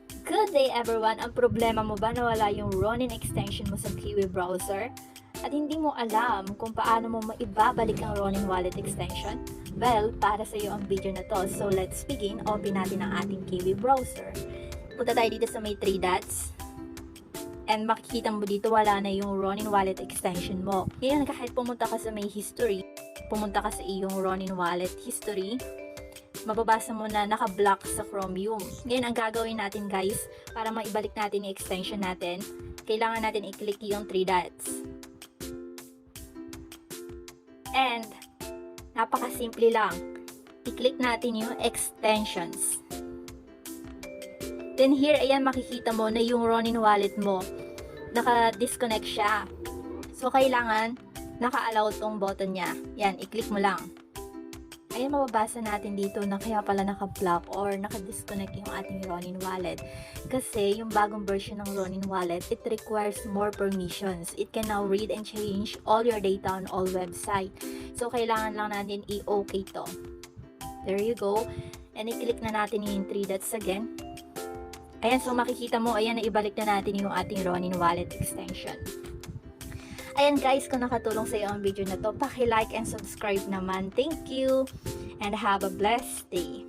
Good day everyone! Ang problema mo ba na wala yung Ronin extension mo sa Kiwi browser? At hindi mo alam kung paano mo maibabalik ang Ronin wallet extension? Well, para sa iyo ang video na to. So let's begin. Open natin ang ating Kiwi browser. Punta tayo dito sa may 3 dots. And makikita mo dito wala na yung Ronin wallet extension mo. Ngayon kahit pumunta ka sa may history, pumunta ka sa iyong Ronin wallet history, mababasa mo na naka-block sa Chromium. Ngayon, ang gagawin natin guys, para maibalik natin yung extension natin, kailangan natin i-click yung 3 dots. And, napakasimple lang. I-click natin yung extensions. Then here, ayan, makikita mo na yung Ronin wallet mo, naka-disconnect siya. So, kailangan naka-allow tong button niya. Yan, i-click mo lang. Ayan, mababasa natin dito na kaya pala naka-block or naka-disconnect yung ating Ronin wallet. Kasi yung bagong version ng Ronin wallet, it requires more permissions. It can now read and change all your data on all website. So, kailangan lang natin i-okay to. There you go. And i-click na natin yung 3 dots again. Ayan, so makikita mo, ayan, naibalik na natin yung ating Ronin wallet extension. Ayan guys, kung nakatulong sa iyo ang video na to, paki-like and subscribe naman. Thank you and have a blessed day.